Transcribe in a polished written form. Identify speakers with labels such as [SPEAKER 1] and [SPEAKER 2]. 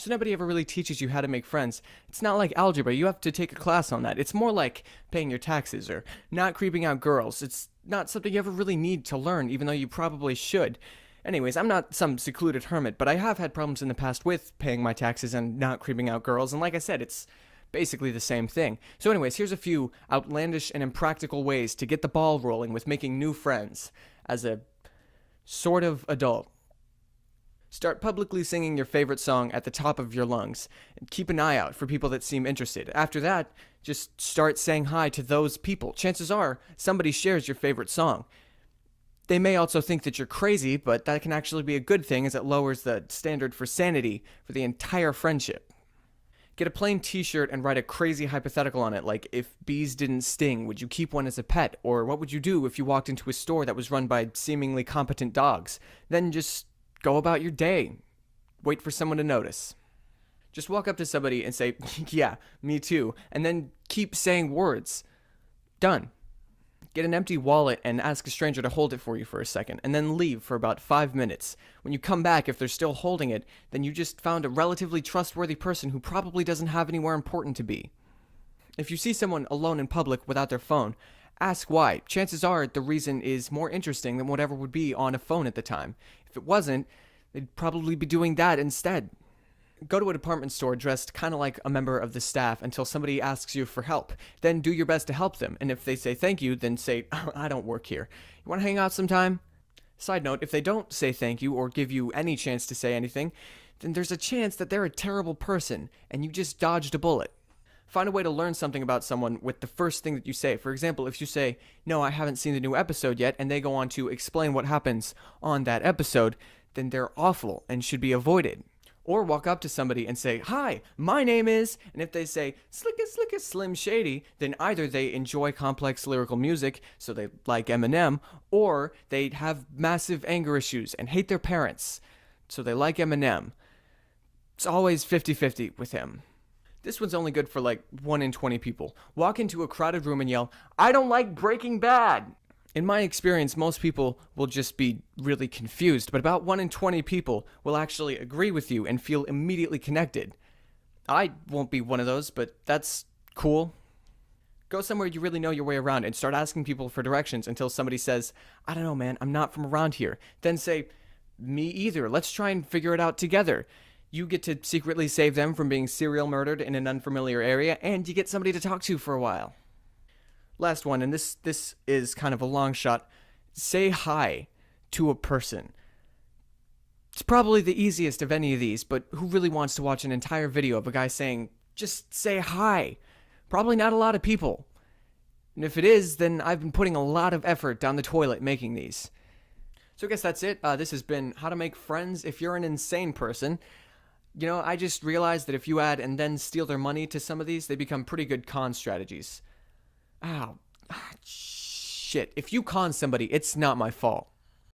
[SPEAKER 1] So nobody ever really teaches you how to make friends. It's not like algebra, you have to take a class on that. It's more like paying your taxes or not creeping out girls. It's not something you ever really need to learn, even though you probably should. Anyways, I'm not some secluded hermit, but I have had problems in the past with paying my taxes and not creeping out girls, and like I said, it's basically the same thing. So anyways, here's a few outlandish and impractical ways to get the ball rolling with making new friends as a sort of adult. Start publicly singing your favorite song at the top of your lungs, and keep an eye out for people that seem interested. After that, just start saying hi to those people. Chances are, somebody shares your favorite song. They may also think that you're crazy, but that can actually be a good thing as it lowers the standard for sanity for the entire friendship. Get a plain t-shirt and write a crazy hypothetical on it, like, if bees didn't sting, would you keep one as a pet? Or what would you do if you walked into a store that was run by seemingly competent dogs? Then just go about your day. Wait for someone to notice. Just walk up to somebody and say, yeah, me too, and then keep saying words. Done. Get an empty wallet and ask a stranger to hold it for you for a second, and then leave for about 5 minutes. When you come back, if they're still holding it, then you just found a relatively trustworthy person who probably doesn't have anywhere important to be. If you see someone alone in public without their phone, ask why. Chances are the reason is more interesting than whatever would be on a phone at the time. If it wasn't, they'd probably be doing that instead. Go to a department store dressed kind of like a member of the staff until somebody asks you for help. Then do your best to help them, and if they say thank you, then say, I don't work here. You want to hang out sometime? Side note, if they don't say thank you or give you any chance to say anything, then there's a chance that they're a terrible person, and you just dodged a bullet. Find a way to learn something about someone with the first thing that you say. For example, if you say, no, I haven't seen the new episode yet, and they go on to explain what happens on that episode, then they're awful and should be avoided. Or walk up to somebody and say, hi, my name is, and if they say, slicka Slim Shady, then either they enjoy complex lyrical music, so they like Eminem, or they have massive anger issues and hate their parents, so they like Eminem. It's always 50-50 with him. This one's only good for like 1 in 20 people. Walk into a crowded room and yell, I don't like Breaking Bad. In my experience, most people will just be really confused, but about 1 in 20 people will actually agree with you and feel immediately connected. I won't be one of those, but that's cool. Go somewhere you really know your way around and start asking people for directions until somebody says, I don't know, man, I'm not from around here. Then say, me either. Let's try and figure it out together. You get to secretly save them from being serial murdered in an unfamiliar area, and you get somebody to talk to for a while. Last one, and this is kind of a long shot. Say hi to a person. It's probably the easiest of any of these, but who really wants to watch an entire video of a guy saying, just say hi? Probably not a lot of people. And if it is, then I've been putting a lot of effort down the toilet making these. So I guess that's it. This has been how to make friends if you're an insane person. You know, I just realized that if you add and then steal their money to some of these, they become pretty good con strategies. Shit. If you con somebody, it's not my fault.